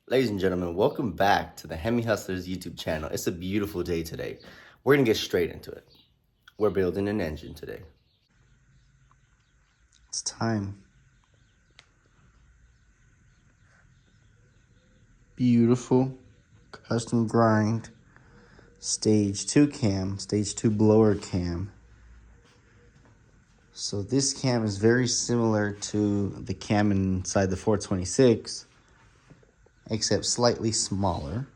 Ladies and gentlemen, welcome back to the Hemi Hustlers YouTube channel. It's a beautiful day today. We're going to get straight into it. We're building an engine today. It's time. Beautiful custom grind. Stage 2 cam, stage 2 blower cam. So this cam is very similar to the cam inside the 426, except slightly smaller,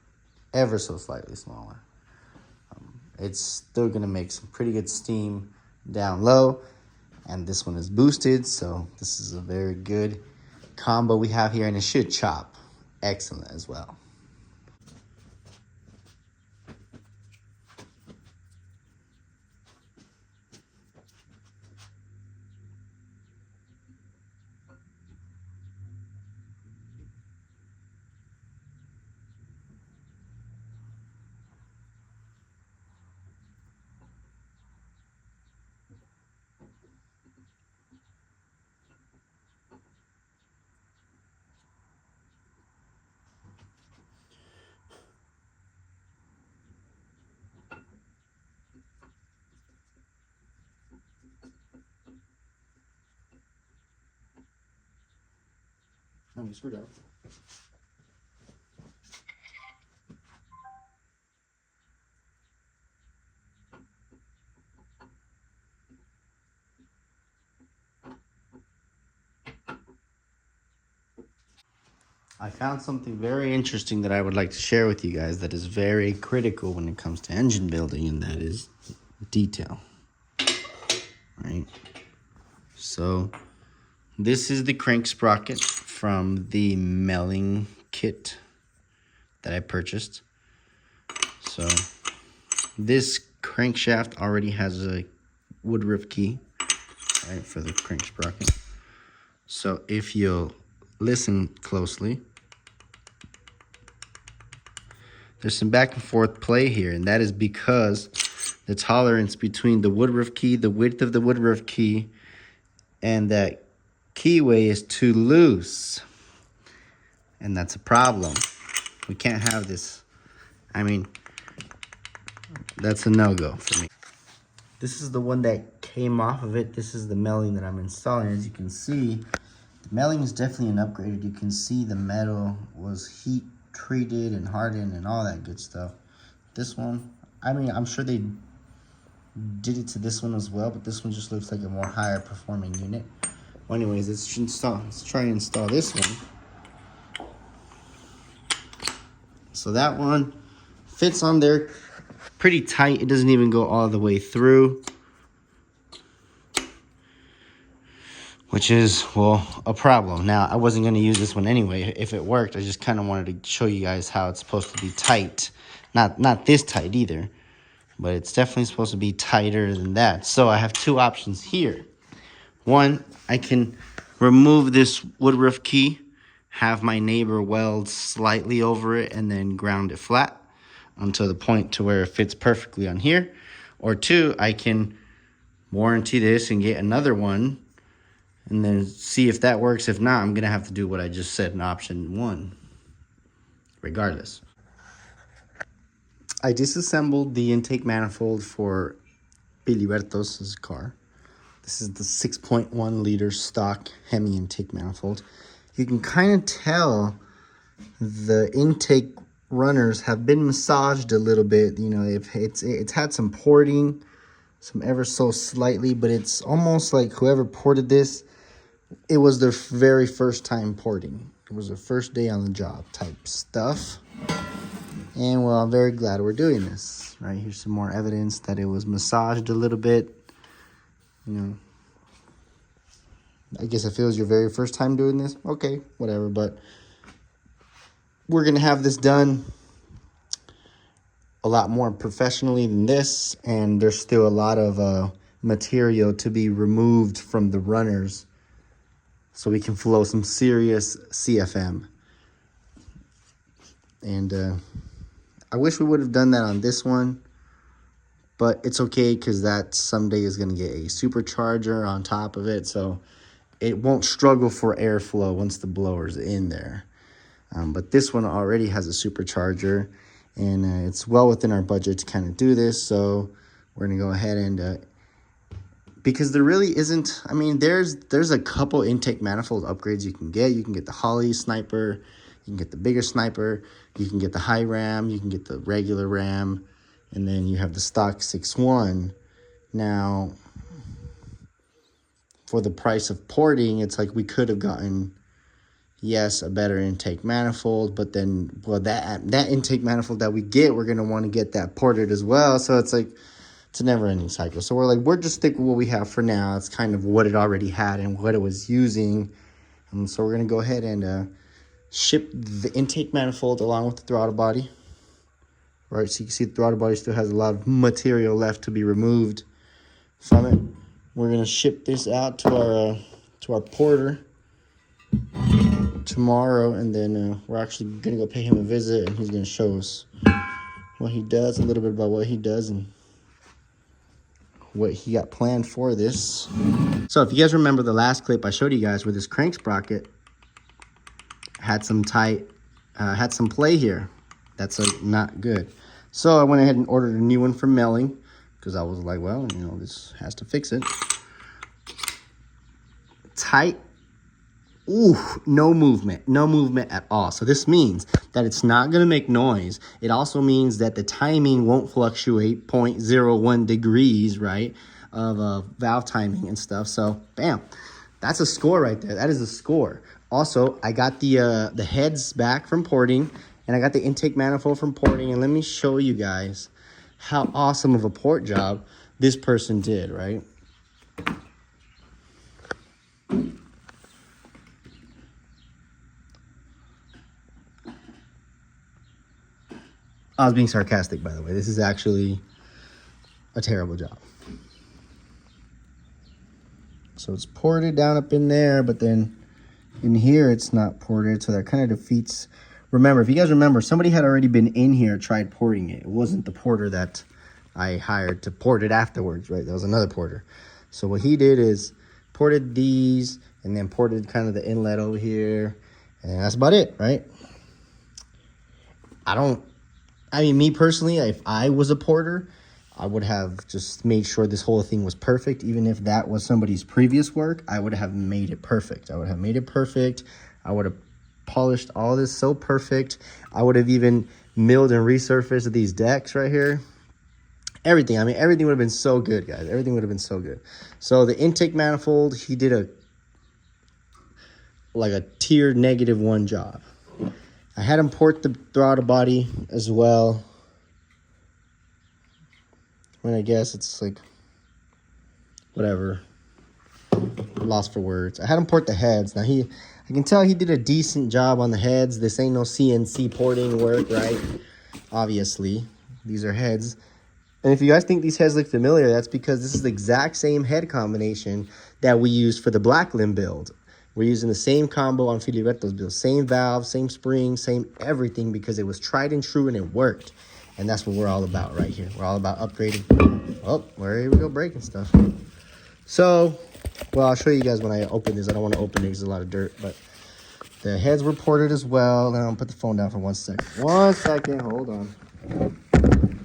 ever so slightly smaller. It's still gonna make some pretty good steam down low, and this one is boosted, so this is a very good combo we have here, and it should chop excellent as well. Let me screw down. I found something very interesting that I would like to share with you guys that is very critical when it comes to engine building, and that is detail. Right? So this is the crank sprocket from the milling kit that I purchased. So this crankshaft already has a woodruff key, right, for the crank sprocket. So if you'll listen closely, there's some back and forth play here, and that is because the tolerance between the woodruff key, the width of the woodruff key, and that keyway is too loose. And that's a problem. We can't have this. I mean, that's a no-go for me. This is the one that came off of it. This is the milling that I'm installing. As you can see, the milling is definitely an upgrade. You can see the metal was heat treated and hardened and all that good stuff. This one, I mean, I'm sure they did it to this one as well, but this one just looks like a more higher performing unit. Well, anyways, let's try and install this one. So that one fits on there pretty tight. It doesn't even go all the way through, which is, well, a problem. Now, I wasn't going to use this one anyway. If it worked, I just kind of wanted to show you guys how it's supposed to be tight. Not this tight either, but it's definitely supposed to be tighter than that. So I have two options here. One, I can remove this woodruff key, have my neighbor weld slightly over it, and then ground it flat until the point to where it fits perfectly on here. Or two, I can warranty this and get another one and then see if that works. If not, I'm going to have to do what I just said in option one, regardless. I disassembled the intake manifold for Filiberto's car. This is the 6.1 liter stock Hemi intake manifold. You can kind of tell the intake runners have been massaged a little bit. You know, it's had some porting, some ever so slightly, but it's almost like whoever ported this, it was their very first time porting. It was their first day on the job type stuff. And well, I'm very glad we're doing this. Right, here's some more evidence that it was massaged a little bit. You know, I guess it feels your very first time doing this. Okay, whatever, but we're going to have this done a lot more professionally than this, and there's still a lot of material to be removed from the runners so we can flow some serious CFM. And I wish we would have done that on this one, but it's okay because that someday is going to get a supercharger on top of it, so it won't struggle for airflow once the blower's in there. But this one already has a supercharger, and it's well within our budget to kind of do this. So we're gonna go ahead and because there really isn't, I mean, there's a couple intake manifold upgrades you can get. You can get the Holly Sniper, you can get the bigger Sniper, you can get the high ram, you can get the regular ram, and then you have the stock 6.1. Now, for the price of porting, it's like we could have gotten, yes, a better intake manifold, but then, well, that intake manifold that we get, we're going to want to get that ported as well. So it's like, it's a never-ending cycle. So we're just stick with what we have for now. It's kind of what it already had and what it was using. And so we're going to go ahead and ship the intake manifold along with the throttle body. Right, so you can see the throttle body still has a lot of material left to be removed from it. We're going to ship this out to our porter tomorrow, and then we're actually going to go pay him a visit, and he's going to show us what he does, a little bit about what he does, and what he got planned for this. So if you guys remember the last clip I showed you guys where this crank sprocket had some had some play here, that's not good. So I went ahead and ordered a new one from Melling, because I was like, well, you know, this has to fix it. Tight. Ooh, no movement at all. So this means that it's not going to make noise. It also means that the timing won't fluctuate 0.01 degrees, right, of valve timing and stuff. So, bam, that's a score right there. That is a score. Also, I got the heads back from porting, and I got the intake manifold from porting. And let me show you guys how awesome of a port job this person did, right? I was being sarcastic, by the way. This is actually a terrible job. So it's ported down up in there, but then in here it's not ported, so that kind of defeats. Remember, if you guys remember, somebody had already been in here, tried porting it. It wasn't the porter that I hired to port it afterwards, right? That was another porter. So what he did is ported these, and then ported kind of the inlet over here, and that's about it, right? I mean, me personally, if I was a porter, I would have just made sure this whole thing was perfect. Even if that was somebody's previous work, I would have made it perfect. I would have made it perfect. I would have polished all this so perfect. I would have even milled and resurfaced these decks right here. Everything. I mean, everything would have been so good, guys. Everything would have been so good. So the intake manifold, he did a tier -1 job. I had him port the throttle body as well. I mean, I guess it's like, whatever. Lost for words. I had him port the heads. Now I can tell he did a decent job on the heads. This ain't no CNC porting work, right? Obviously, these are heads. And if you guys think these heads look familiar, that's because this is the exact same head combination that we used for the black limb build. We're using the same combo on Filiberto's build. Same valve, same spring, same everything, because it was tried and true and it worked. And that's what we're all about right here. We're all about upgrading. Oh, here we go, breaking stuff. So, well, I'll show you guys when I open this. I don't want to open it because there's a lot of dirt. But the heads were ported as well. Now I'm going to put the phone down for 1 second. 1 second. Hold on.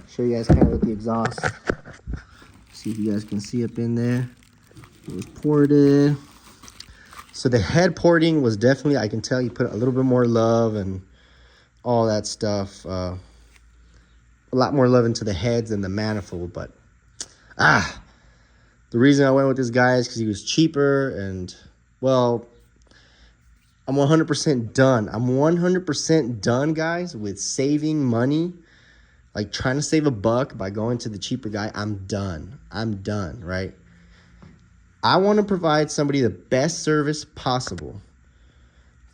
Show you guys kind of with the exhaust. See if you guys can see up in there. It was ported. So the head porting was definitely, I can tell you put a little bit more love and all that stuff. A lot more love into the heads than the manifold. But, the reason I went with this guy is because he was cheaper. And, well, I'm 100% done. I'm 100% done, guys, with saving money. Like trying to save $1 by going to the cheaper guy. I'm done. I'm done, right? I want to provide somebody the best service possible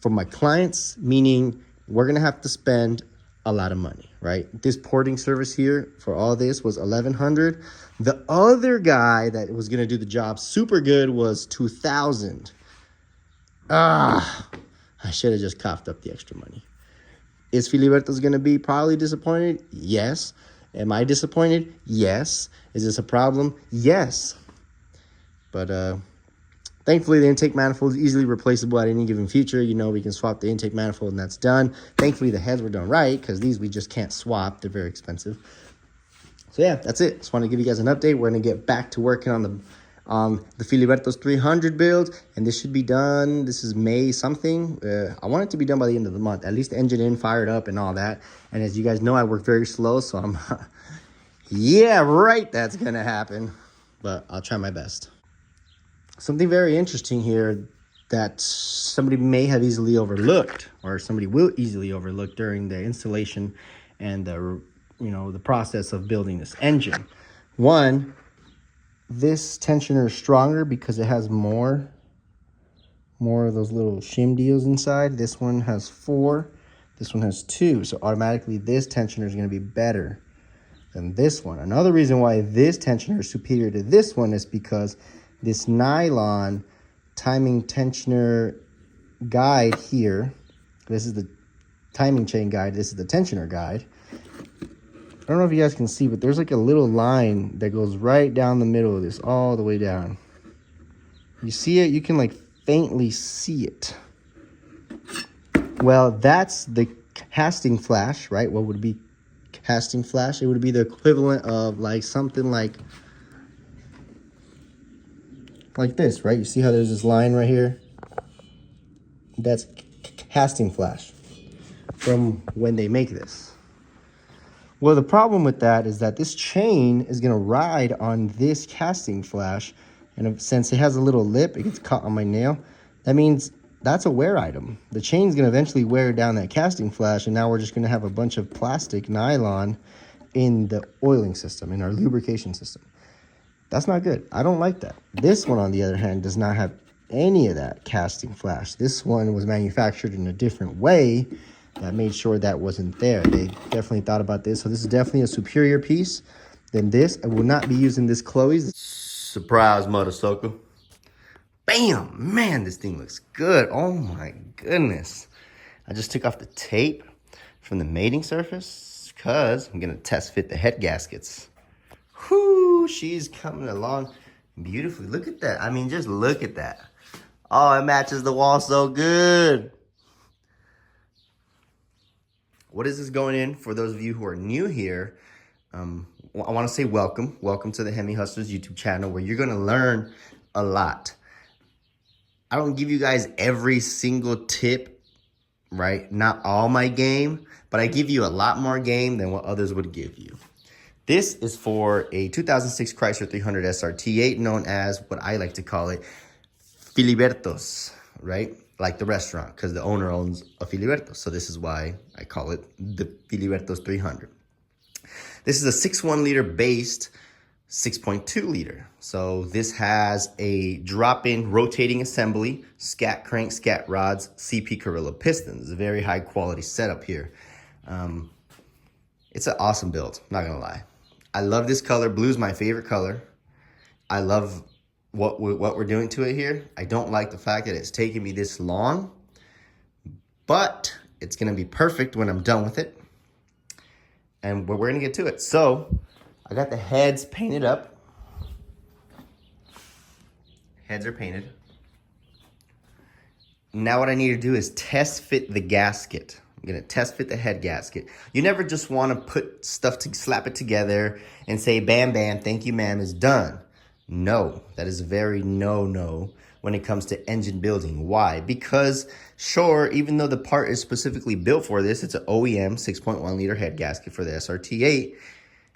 for my clients, meaning we're going to have to spend a lot of money, right? This porting service here for all this was $1,100. The other guy that was going to do the job super good was $2,000. I should have just coughed up the extra money. Is Filiberto's going to be probably disappointed? Yes. Am I disappointed? Yes. Is this a problem? Yes. But Thankfully, the intake manifold is easily replaceable at any given feature. You know, we can swap the intake manifold and that's done. Thankfully, the heads were done right because these we just can't swap. They're very expensive. So yeah, that's it. Just want to give you guys an update. We're going to get back to working on the Filiberto's 300 build, and this should be done. This is May something. I want it to be done by the end of the month. At least the engine in, fired up, and all that. And as you guys know, I work very slow, so I'm... yeah, right, that's going to happen. But I'll try my best. Something very interesting here that somebody may have easily overlooked, or somebody will easily overlook during the installation and the process of building this engine. One, this tensioner is stronger because it has more of those little shim deals inside. This one has 4, this one has 2, so automatically this tensioner is going to be better than this one. Another reason why this tensioner is superior to this one is because this nylon timing tensioner guide here, this is the timing chain guide, this is the tensioner guide. I don't know if you guys can see, but there's like a little line that goes right down the middle of this, all the way down. You see it? You can like faintly see it. Well, that's the casting flash, right? What would be casting flash? It would be the equivalent of like something like this, right? You see how there's this line right here? That's casting flash from when they make this. Well, the problem with that is that this chain is going to ride on this casting flash. And since it has a little lip, it gets caught on my nail. That means that's a wear item. The chain's going to eventually wear down that casting flash. And now we're just going to have a bunch of plastic nylon in the oiling system, in our lubrication system. That's not good. I don't like that. This one, on the other hand, does not have any of that casting flash. This one was manufactured in a different way that made sure that wasn't there. They definitely thought about this. So this is definitely a superior piece than this. I will not be using this Chloe's. Surprise, motorcycle. Bam! Man, this thing looks good. Oh my goodness. I just took off the tape from the mating surface because I'm going to test fit the head gaskets. Whoo! She's coming along beautifully. Look at that. I mean, just look at that. Oh, it matches the wall so good. What is this going in? For those of you who are new here, I want to say welcome. Welcome to the Hemi Hustlers YouTube channel, where you're going to learn a lot. I don't give you guys every single tip, right? Not all my game, but I give you a lot more game than what others would give you. This is for a 2006 Chrysler 300 SRT8, known as what I like to call it, Filiberto's, right? Like the restaurant, because the owner owns a Filiberto's. So this is why I call it the Filiberto's 300. This is a 6.1 liter based 6.2 liter. So this has a drop-in rotating assembly, scat crank, scat rods, CP Carilla pistons. It's a very high quality setup here. It's an awesome build, not gonna lie. I love this color. Blue's my favorite color. I love what we're doing to it here. I don't like the fact that it's taking me this long, but it's gonna be perfect when I'm done with it. And we're gonna get to it. So I got the heads painted up. Heads are painted. Now what I need to do is test fit the gasket. I'm gonna test fit the head gasket. You never just wanna put stuff to slap it together and say, bam, bam, thank you, ma'am, it's done. No, that is a very no-no when it comes to engine building. Why? Because sure, even though the part is specifically built for this, it's an OEM 6.1 liter head gasket for the SRT8.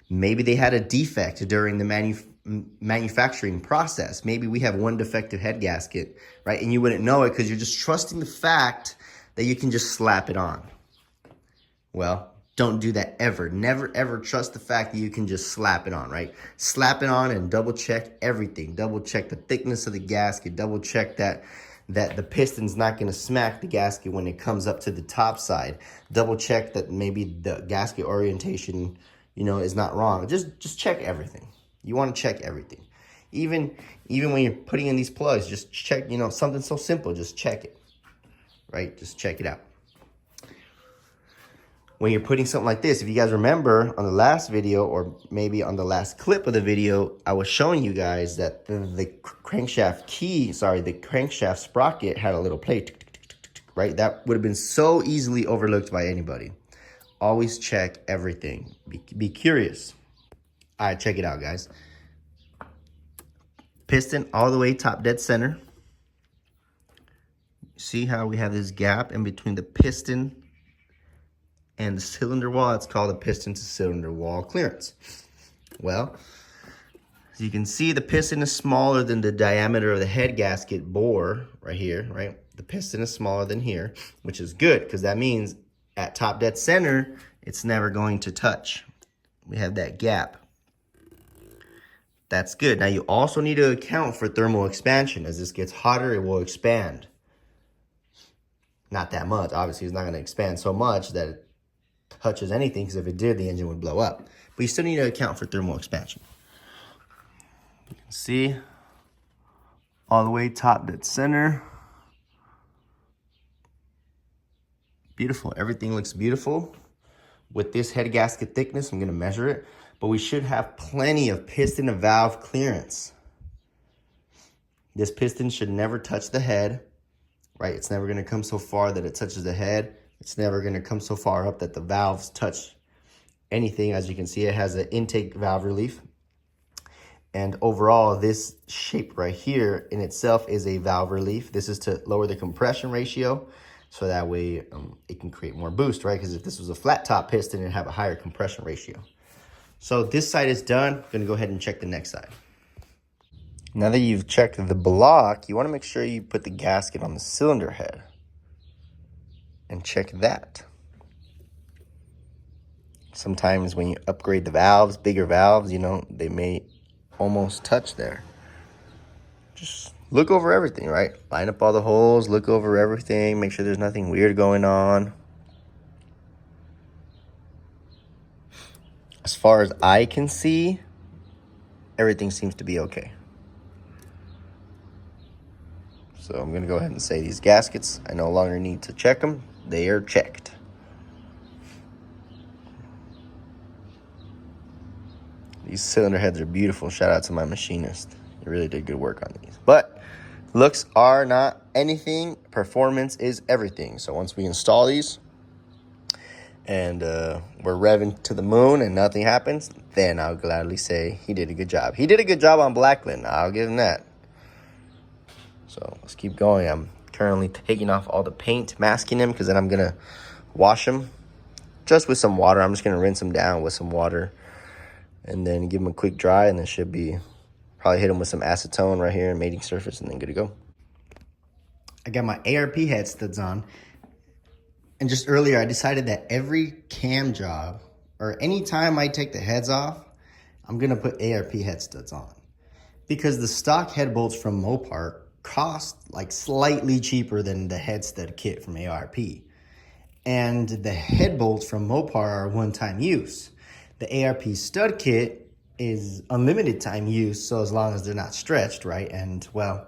Maybe they had a defect during the manufacturing process. Maybe we have one defective head gasket, right? And you wouldn't know it because you're just trusting the fact that you can just slap it on. Well, don't do that ever. Never, ever trust the fact that you can just slap it on, right? Slap it on and double check everything. Double check the thickness of the gasket. Double check that the piston's not going to smack the gasket when it comes up to the top side. Double check that maybe the gasket orientation, is not wrong. Just check everything. You want to check everything. Even when you're putting in these plugs, just check, something so simple, just check it, right? Just check it out. when you're putting something like this, if you guys remember on the last video, or maybe on the last clip of the video, I was showing you guys that the crankshaft the crankshaft sprocket had a little plate, right? That would have been so easily overlooked by anybody. Always check everything. Be curious. All right, check it out, guys. Piston all the way top dead center. See how we have this gap in between the piston and the cylinder wall? It's called the piston to cylinder wall clearance. Well, as you can see, the piston is smaller than the diameter of the head gasket bore right here, right? The piston is smaller than here, which is good because that means at top dead center, it's never going to touch. We have that gap. That's good. Now you also need to account for thermal expansion. As this gets hotter, it will expand. Not that much. Obviously, it's not going to expand so much that it touches anything, because if it did, the engine would blow up. But you still need to account for thermal expansion. You can see all the way top dead center. Beautiful. Everything looks beautiful. With this head gasket thickness, I'm going to measure it, but we should have plenty of piston and valve clearance. This piston should never touch the head, right? It's never going to come so far that it touches the head. It's never going to come so far up that the valves touch anything. As you can see, it has an intake valve relief. And overall, this shape right here in itself is a valve relief. This is to lower the compression ratio, so that way it can create more boost, right? Because if this was a flat top piston, it'd have a higher compression ratio. So this side is done. I'm gonna go ahead and check the next side. Now that you've checked the block, you wanna make sure you put the gasket on the cylinder head and check that. Sometimes when you upgrade the valves, bigger valves, you know, they may almost touch there. Just look over everything, right? Line up all the holes, look over everything, make sure there's nothing weird going on. As far as I can see, everything seems to be okay. So I'm gonna go ahead and say these gaskets, I no longer need to check them. They are checked. These cylinder heads are beautiful. Shout out to my machinist. He really did good work on these. But looks are not anything. Performance is everything. So once we install these and we're revving to the moon and nothing happens, then I'll gladly say he did a good job. He did a good job on Blackland. I'll give him that. So let's keep going. I'm currently taking off all the paint, masking them, because then I'm going to wash them just with some water. I'm just going to rinse them down with some water and then give them a quick dry, and then should be probably hit them with some acetone right here, mating surface, and then good to go. I got my ARP head studs on, and just earlier I decided that every cam job, or any time I take the heads off, I'm gonna put ARP head studs on, because the stock head bolts from Mopar cost like slightly cheaper than the head stud kit from ARP, and the head bolts from Mopar are one-time use. The ARP stud kit is unlimited time use, so as long as they're not stretched, right? And well,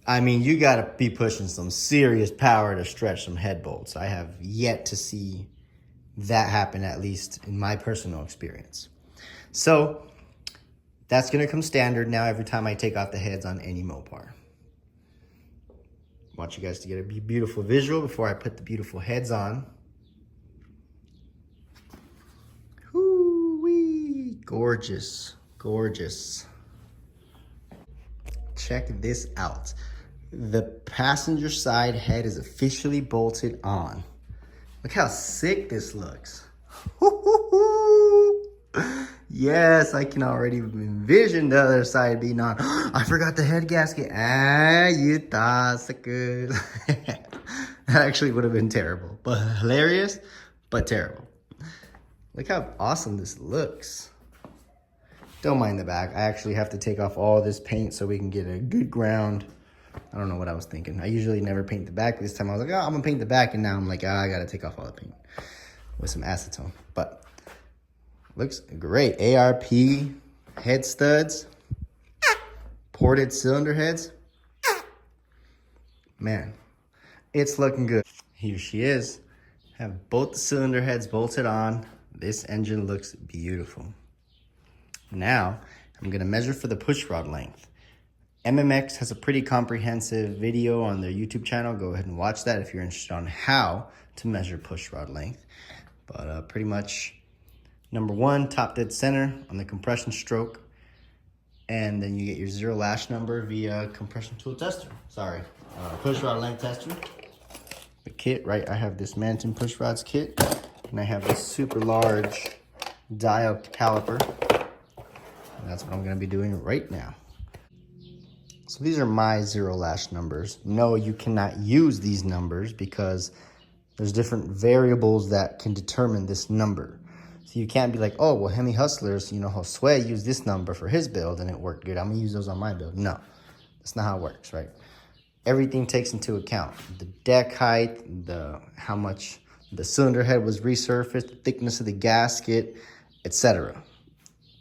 I mean, you gotta be pushing some serious power to stretch some head bolts. I have yet to see that happen, at least in my personal experience. So that's gonna come standard now every time I take off the heads on any Mopar. I want you guys to get a beautiful visual before I put the beautiful heads on. Gorgeous, gorgeous. Check this out. The passenger side head is officially bolted on. Look how sick this looks. Yes, I can already envision the other side being on. I forgot the head gasket. You thought so good. That actually would have been terrible, but hilarious, but terrible. Look how awesome this looks. Don't mind the back. I actually have to take off all this paint so we can get a good ground. I don't know what I was thinking. I usually never paint the back. This time I was like, oh, I'm gonna paint the back, and now I'm like, I gotta take off all the paint with some acetone. But looks great. ARP head studs, ported cylinder heads. Man, it's looking good. Here she is. Have both the cylinder heads bolted on. This engine looks beautiful. Now, I'm gonna measure for the push rod length. MMX has a pretty comprehensive video on their YouTube channel. Go ahead and watch that if you're interested on how to measure push rod length. But pretty much, number one, top dead center on the compression stroke. And then you get your zero lash number via compression tool tester. Push rod length tester. The kit, right? I have this Manifold push rods kit, and I have this super large dial caliper. And that's what I'm gonna be doing right now. So these are my zero lash numbers. No, you cannot use these numbers because there's different variables that can determine this number. So you can't be like, oh, well, Hemi Hustlers, you know, Josue used this number for his build and it worked good. I'm gonna use those on my build. No, that's not how it works, right? Everything takes into account the deck height, how much the cylinder head was resurfaced, the thickness of the gasket, etc.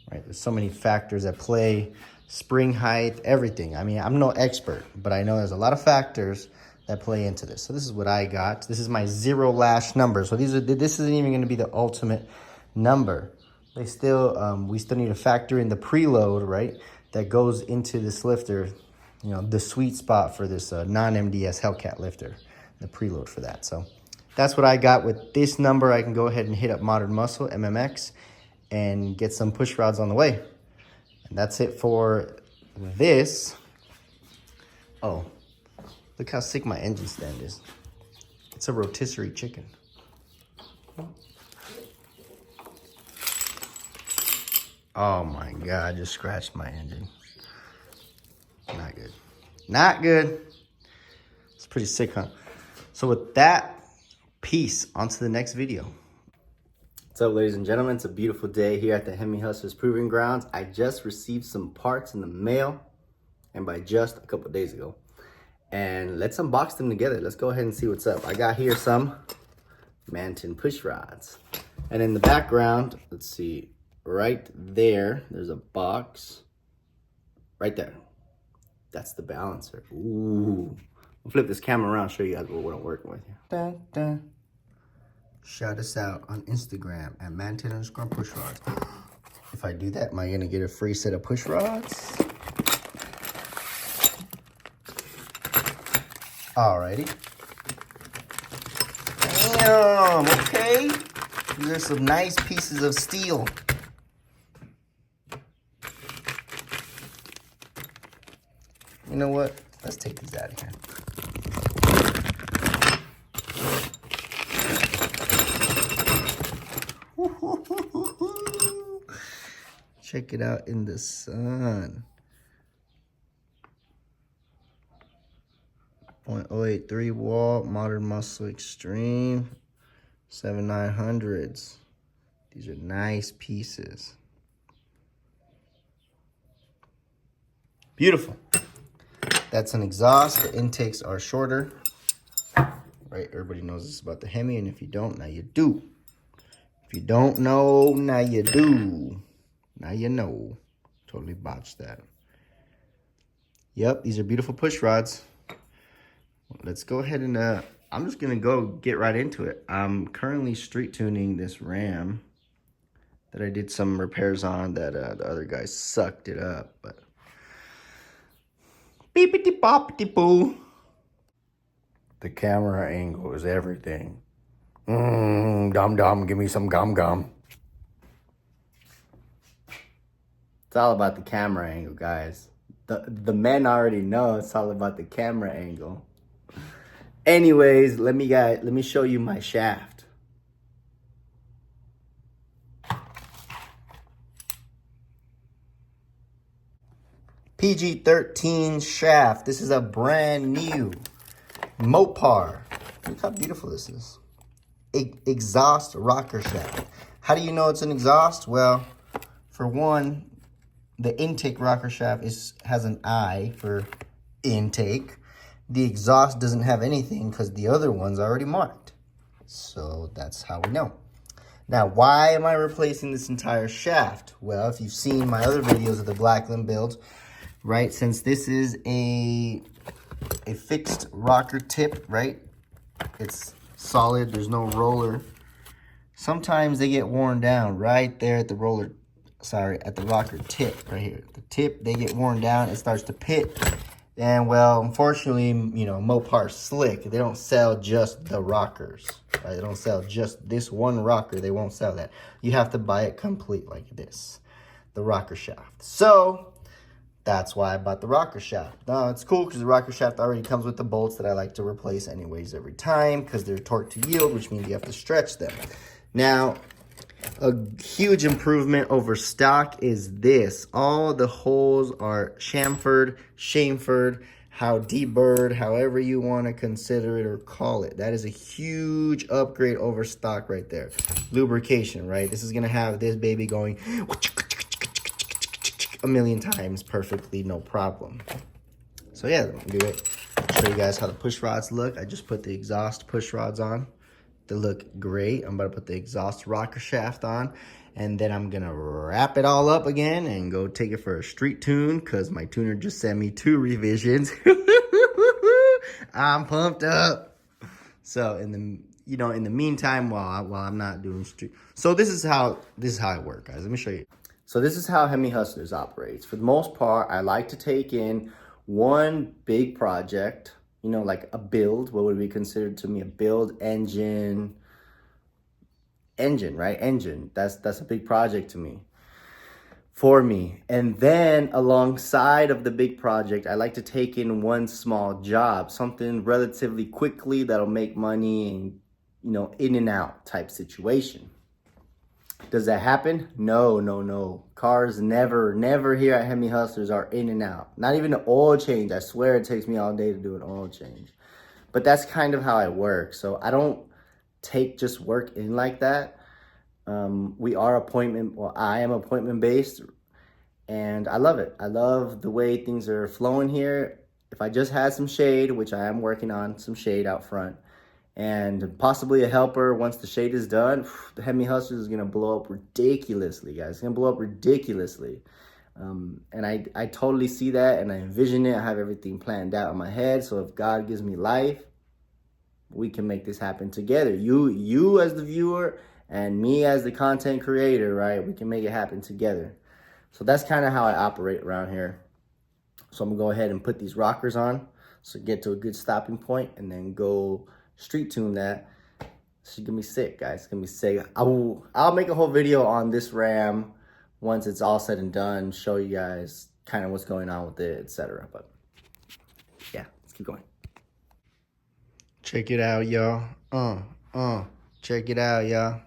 Right? There's so many factors at play, spring height, everything. I mean, I'm no expert, but I know there's a lot of factors that play into this. So this is what I got. This is my zero lash number. So this isn't even going to be the ultimate number. We still need to factor in the preload, right? That goes into this lifter, you know, the sweet spot for this non-MDS Hellcat lifter, the preload for that. So that's what I got with this number. I can go ahead and hit up Modern Muscle, MMX, and get some push rods on the way. And that's it for this. Oh, look how sick my engine stand is. It's a rotisserie chicken. Oh my God, I just scratched my engine. Not good. Not good. It's pretty sick, huh? So with that, peace. On to the next video. What's up, ladies and gentlemen? It's a beautiful day here at the Hemi Hustlers Proving Grounds. I just received some parts in the mail, and by just a couple days ago. And let's unbox them together. Let's go ahead and see what's up. I got here some Manifold push rods. And in the background, let's see, right there, there's a box. Right there. That's the balancer. Ooh. I'll flip this camera around, show you guys what I'm working with here. Dun, dun. Shout us out on Instagram at Manifold_pushrods. If I do that, am I gonna get a free set of push rods? Alrighty. Damn, okay. These are some nice pieces of steel. You know what? Let's take these out of here. Check it out in the sun. 0.083 watt, Modern Muscle Extreme, 7900s. These are nice pieces. Beautiful. That's an exhaust. The intakes are shorter. Right? Everybody knows this about the Hemi, and if you don't, now you do. If you don't know, now you do. Now you know. Totally botched that. Yep, these are beautiful push rods. Let's go ahead and, I'm just going to go get right into it. I'm currently street tuning this Ram that I did some repairs on that the other guys sucked it up, but beepity boppity boo. The camera angle is everything. Dum-dum, give me some gum-gum. It's all about the camera angle, guys. The men already know it's all about the camera angle. Anyways, let me show you my shaft. PG-13 shaft. This is a brand new Mopar. Look how beautiful this is. Exhaust rocker shaft. How do you know it's an exhaust? Well, for one, the intake rocker shaft has an I for intake. The exhaust doesn't have anything because the other one's already marked. So that's how we know. Now, why am I replacing this entire shaft? Well, if you've seen my other videos of the Blackland builds, right, since this is a fixed rocker tip, right, it's solid. There's no roller. Sometimes they get worn down right there at the roller, at the rocker tip right here. The tip, they get worn down. It starts to pit. And well, unfortunately, you know, Mopar's slick. They don't sell just the rockers. Right? They don't sell just this one rocker. They won't sell that. You have to buy it complete like this, the rocker shaft. So that's why I bought the rocker shaft. Now it's cool because the rocker shaft already comes with the bolts that I like to replace anyways every time because they're torque to yield, which means you have to stretch them. Now, a huge improvement over stock is this. All the holes are chamfered, deburred, however you want to consider it or call it. That is a huge upgrade over stock right there. Lubrication, right? This is going to have this baby going a million times perfectly, no problem. So yeah, do it. I'll show you guys how the push rods look. I just put the exhaust push rods on. They look great. I'm about to put the exhaust rocker shaft on, and then I'm gonna wrap it all up again and go take it for a street tune because my tuner just sent me 2 revisions. I'm pumped up. So in the meantime, while I'm not doing street, so this is how it works, guys. Let me show you. So this is how Hemi Hustlers operates. For the most part, I like to take in one big project. You know, like a build, what would be considered to me a build engine, right? Engine, that's a big project to me, for me. And then alongside of the big project, I like to take in one small job, something relatively quickly that'll make money and, you know, in and out type situation. Does that happen? No. Cars never here at Hemi Hustlers are in and out. Not even an oil change. I swear it takes me all day to do an oil change. But that's kind of how I work. So I don't take just work in like that. I am appointment based, and I love it. I love the way things are flowing here. If I just had some shade, which I am working on some shade out front, and possibly a helper once the shade is done, the Hemi Hustlers is going to blow up ridiculously, guys. It's going to blow up ridiculously. And I totally see that, and I envision it. I have everything planned out in my head. So if God gives me life, we can make this happen together. You as the viewer and me as the content creator, right? We can make it happen together. So that's kind of how I operate around here. So I'm going to go ahead and put these rockers on. So get to a good stopping point and then go street tune that. She's gonna be sick, guys. It's gonna be sick. I'll make a whole video on this Ram once it's all said and done, show you guys kind of what's going on with it, etc. But yeah, let's keep going. Check it out, y'all. Check it out, y'all.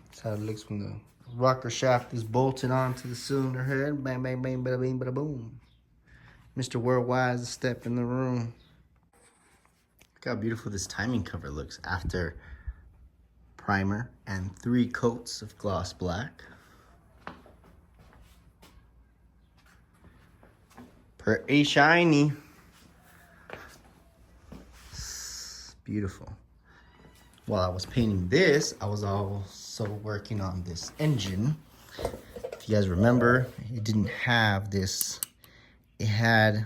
That's how it looks when the rocker shaft is bolted onto the cylinder head. Bang, bang, bang, bada bing, bada boom. Mr. Worldwide has stepped in the room. Look how beautiful this timing cover looks after primer and 3 coats of gloss black. Pretty shiny. It's beautiful. While I was painting this, I was also working on this engine. If you guys remember, it didn't have this. It had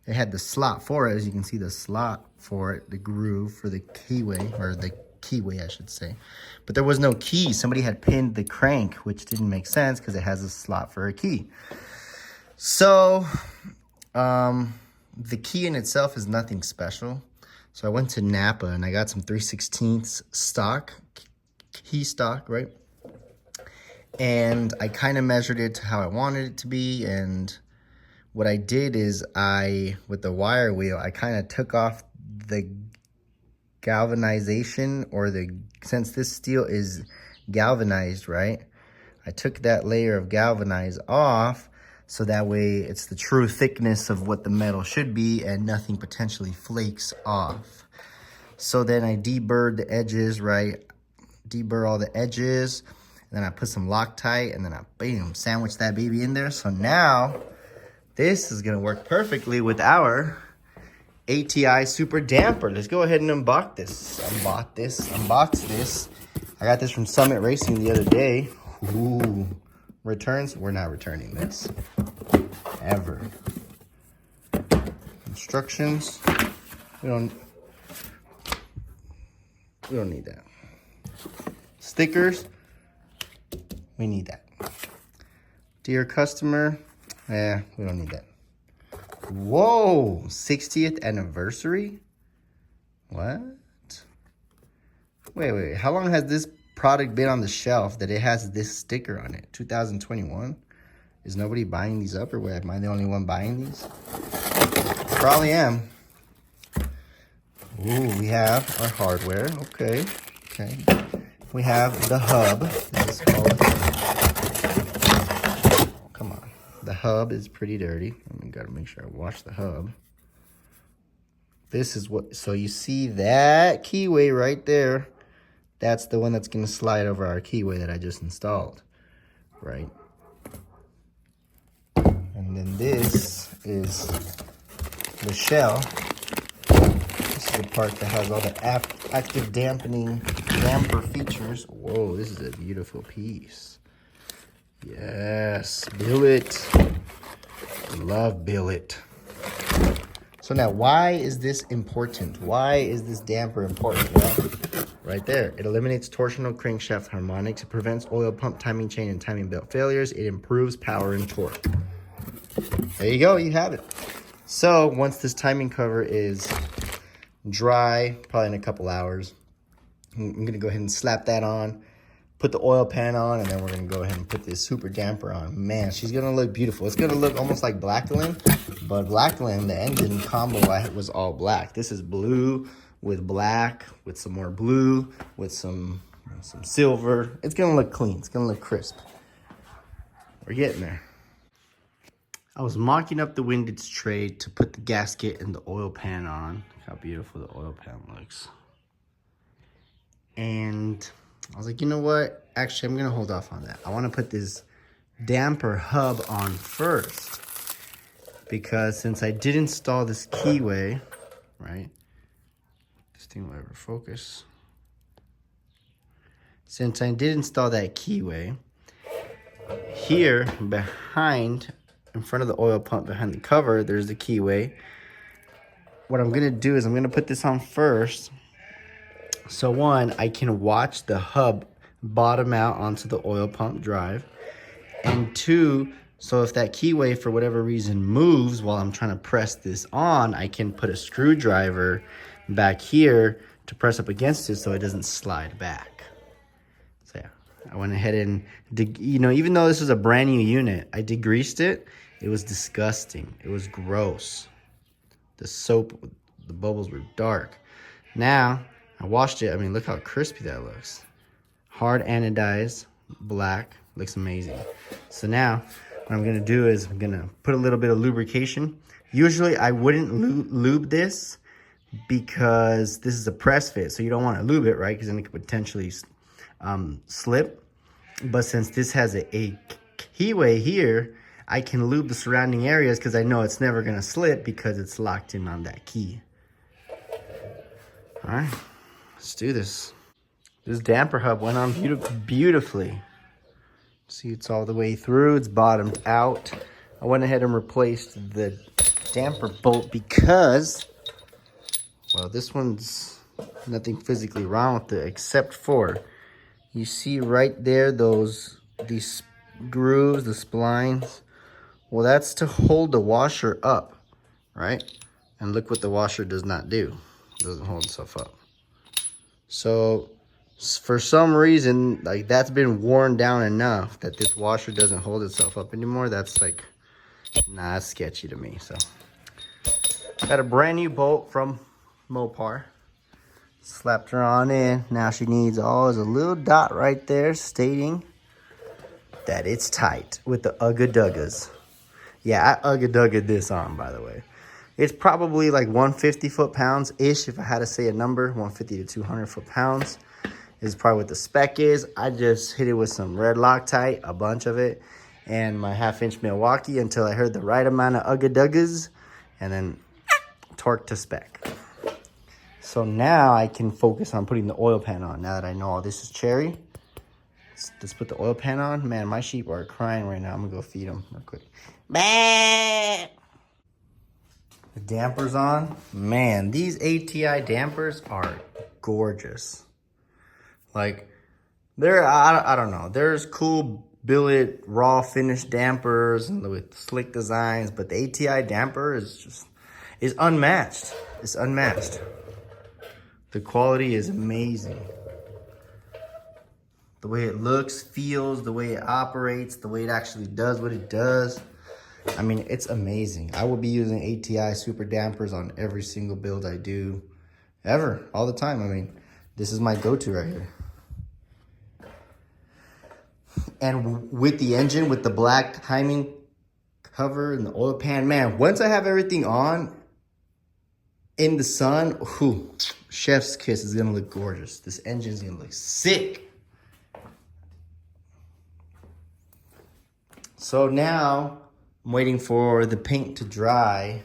the slot for it. As you can see, the slot for it, the groove for the keyway, or the keyway, I should say. But there was no key. Somebody had pinned the crank, which didn't make sense because it has a slot for a key. So, the key in itself is nothing special. So I went to Napa and I got some 3/16 stock, key stock, right? And I kind of measured it to how I wanted it to be, and what I did is with the wire wheel, I kind of took off the galvanization, or since this steel is galvanized, right? I took that layer of galvanize off so that way it's the true thickness of what the metal should be and nothing potentially flakes off. So then I deburred the edges, right? Deburr all the edges, and then I put some Loctite, and then I bam, sandwiched that baby in there. So now this is gonna work perfectly with our ATI Super Damper. Let's go ahead and unbox this. I got this from Summit Racing the other day. Ooh, returns? We're not returning this, ever. Instructions, we don't We don't need that. Stickers, we need that. Dear customer, we don't need that. Whoa, 60th anniversary? What? Wait, how long has this product been on the shelf that it has this sticker on it? 2021? Is nobody buying these up, or what? Am I the only one buying these? Probably am. Ooh, we have our hardware. Okay. We have the hub. This is called. Come on. The hub is pretty dirty. I gotta make sure I wash the hub. This is what. So you see that keyway right there. That's the one that's gonna slide over our keyway that I just installed, right? And then this is the shell. This is the part that has all the active damper features. Whoa, this is a beautiful piece. Yes, billet. Love billet. So now, why is this important? Why is this damper important? Well, right there. It eliminates torsional crankshaft harmonics. It prevents oil pump timing chain and timing belt failures. It improves power and torque. There you go. You have it. So once this timing cover is dry, probably in a couple hours, I'm going to go ahead and slap that on, put the oil pan on, and then we're going to go ahead and put this super damper on. Man, she's going to look beautiful. It's going to look almost like Blackland, but Blackland, the engine combo was all black. This is blue with black, with some more blue, with some silver. It's going to look clean. It's going to look crisp. We're getting there. I was mocking up the windage tray to put the gasket and the oil pan on. Look how beautiful the oil pan looks. And I was like, you know what? Actually, I'm going to hold off on that. I want to put this damper hub on first. Because since I did install this keyway, right? This thing will ever focus. Since I did install that keyway, here behind, in front of the oil pump, behind the cover, there's the keyway. What I'm going to do is I'm going to put this on first. So one, I can watch the hub bottom out onto the oil pump drive. And two, so if that keyway for whatever reason moves while I'm trying to press this on, I can put a screwdriver back here to press up against it so it doesn't slide back. So yeah, I went ahead and, even though this is a brand new unit, I degreased it. It was disgusting. It was gross. The soap, the bubbles were dark. Now, I washed it. I mean, look how crispy that looks. Hard anodized, black, looks amazing. So now, what I'm gonna do is I'm gonna put a little bit of lubrication. Usually I wouldn't lube this because this is a press fit, so you don't wanna lube it, right? Because then it could potentially slip. But since this has a keyway here, I can lube the surrounding areas because I know it's never gonna slip because it's locked in on that key. All right. Let's do this. This damper hub went on beautifully. See, it's all the way through. It's bottomed out. I went ahead and replaced the damper bolt because, well, this one's nothing physically wrong with it except for, you see right there, these grooves, the splines. Well, that's to hold the washer up, right? And look what the washer does not do. It doesn't hold itself up. So for some reason, like, that's been worn down enough that this washer doesn't hold itself up anymore. That's like, nah, that's sketchy to me. So got a brand new bolt from Mopar. Slapped her on in. Now she needs all is a little dot right there stating that it's tight with the Ugga-Duggas. Yeah, I Ugga-Dugga this on, by the way. It's probably like 150 foot-pounds-ish, if I had to say a number. 150 to 200 foot-pounds is probably what the spec is. I just hit it with some red Loctite, a bunch of it, and my half-inch Milwaukee until I heard the right amount of Ugga-Duggas, and then torque to spec. So now I can focus on putting the oil pan on. Now that I know all this is cherry, let's put the oil pan on. Man, my sheep are crying right now. I'm gonna go feed them real quick. Bah! The dampers on. Man, these ATI dampers are gorgeous. Like, I don't know. There's cool billet raw finish dampers and with slick designs, but the ATI damper is unmatched. It's unmatched. The quality is amazing. The way it looks, feels, the way it operates, the way it actually does what it does. I mean, it's amazing. I will be using ATI super dampers on every single build I do ever, all the time. I mean, this is my go-to right here. And with the engine, with the black timing cover and the oil pan, man, once I have everything on in the sun, whew, chef's kiss is gonna look gorgeous. This engine is gonna look sick. So now I'm waiting for the paint to dry.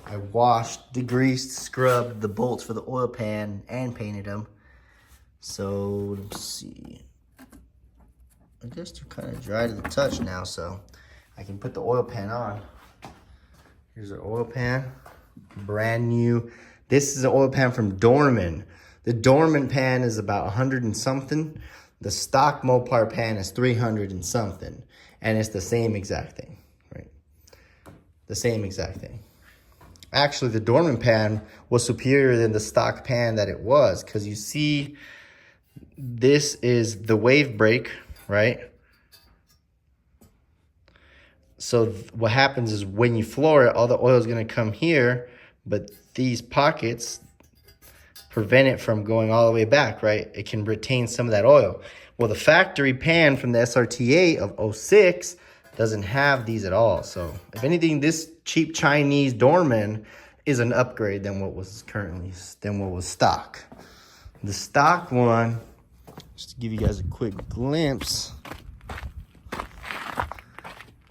I washed, degreased, scrubbed the bolts for the oil pan and painted them. So let's see. I guess they're kind of dry to the touch now, so I can put the oil pan on. Here's our oil pan, brand new. This is an oil pan from Dorman. The Dorman pan is about 100 and something. The stock Mopar pan is 300 and something. And it's the same exact thing, right? The same exact thing. Actually, the Dorman pan was superior than the stock pan that it was, because you see, this is the wave brake, right? So what happens is when you floor it, all the oil is going to come here, but these pockets prevent it from going all the way back, right? It can retain some of that oil. Well, the factory pan from the SRT8 of 06 doesn't have these at all. So if anything, this cheap Chinese Dorman is an upgrade than what was stock. The stock one, just to give you guys a quick glimpse,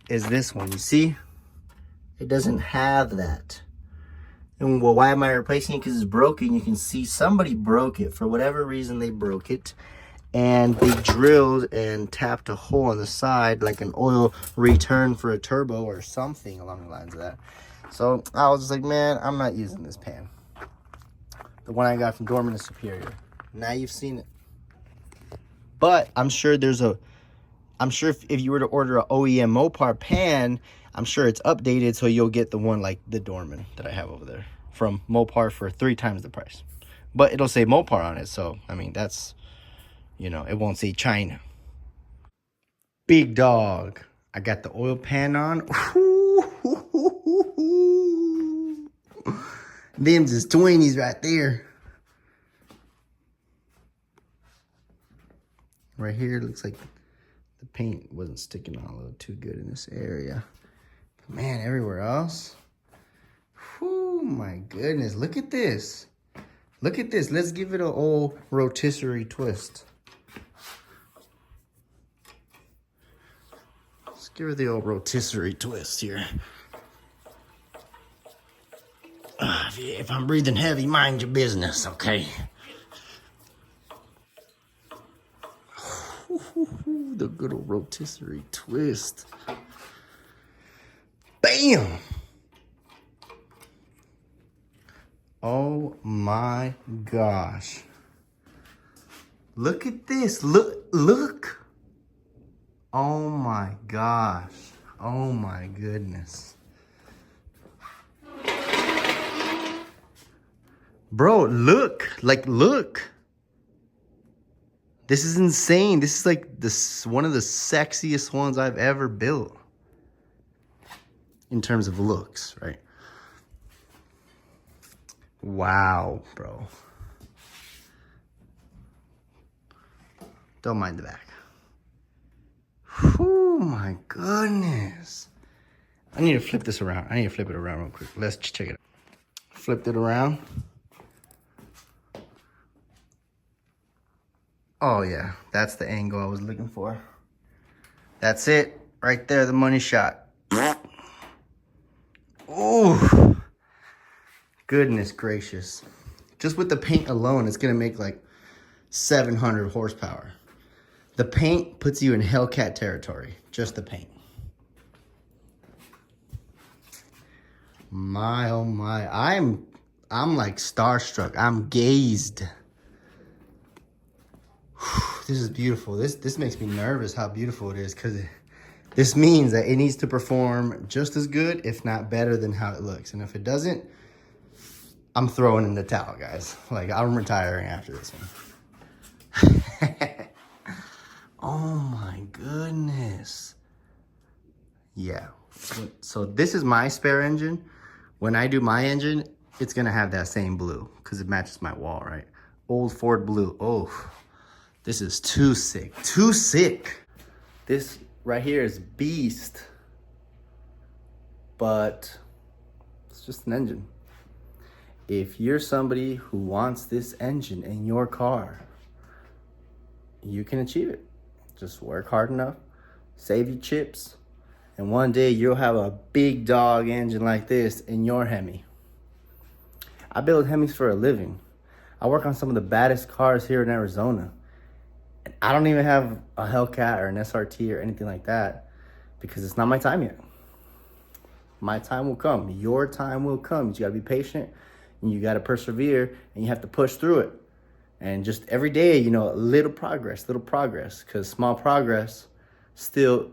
is this one. You see? It doesn't have that. And well, why am I replacing it? Because it's broken. You can see somebody broke it. For whatever reason, they broke it. And they drilled and tapped a hole on the side, like an oil return for a turbo or something along the lines of that. So I was just like, man, I'm not using this pan. The one I got from Dorman is superior. Now you've seen it. But I'm sure if you were to order an OEM Mopar pan, I'm sure it's updated, so you'll get the one like the Dorman that I have over there from Mopar for 3 times the price. But it'll say Mopar on it, so I mean, that's, you know, it won't say China. Big dog. I got the oil pan on. Them's is 20s right there. Right here, it looks like the paint wasn't sticking on a little too good in this area. But man, everywhere else. Whew, my goodness. Look at this. Look at this. Let's give it an old rotisserie twist. Let's give her the old rotisserie twist here. If I'm breathing heavy, mind your business, okay? The good old rotisserie twist. Bam! Oh my gosh. Look at this. Look. Oh my gosh. Oh my goodness. Bro, look. Like, look. This is insane. This is like one of the sexiest ones I've ever built. In terms of looks, right? Wow, bro. Don't mind the back. Oh my goodness. I need to flip this around. I need to flip it around real quick. Let's check it out. Flipped it around. Oh yeah, that's the angle I was looking for. That's it, right there, the money shot. Oh, goodness gracious. Just with the paint alone, it's gonna make like 700 horsepower. The paint puts you in Hellcat territory, just the paint. My, oh my, I'm like starstruck, I'm gazed. This is beautiful. This makes me nervous how beautiful it is, because this means that it needs to perform just as good, if not better, than how it looks. And if it doesn't, I'm throwing in the towel, guys. Like, I'm retiring after this one. Oh my goodness. Yeah. So this is my spare engine. When I do my engine, it's gonna have that same blue because it matches my wall, right? Old Ford blue. Oh, this is too sick. Too sick. This right here is beast. But it's just an engine. If you're somebody who wants this engine in your car, you can achieve it. Just work hard enough, save your chips, and one day you'll have a big dog engine like this in your Hemi. I build Hemis for a living. I work on some of the baddest cars here in Arizona. And I don't even have a Hellcat or an SRT or anything like that because it's not my time yet. My time will come. Your time will come. You gotta be patient and you gotta persevere and you have to push through it. And just every day, you know, little progress, because small progress, still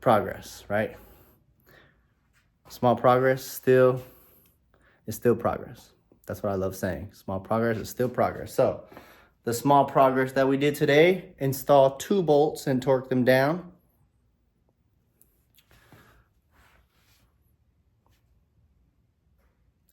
progress, right? Small progress is still progress. That's what I love saying. Small progress is still progress. So the small progress that we did today, install 2 bolts and torque them down.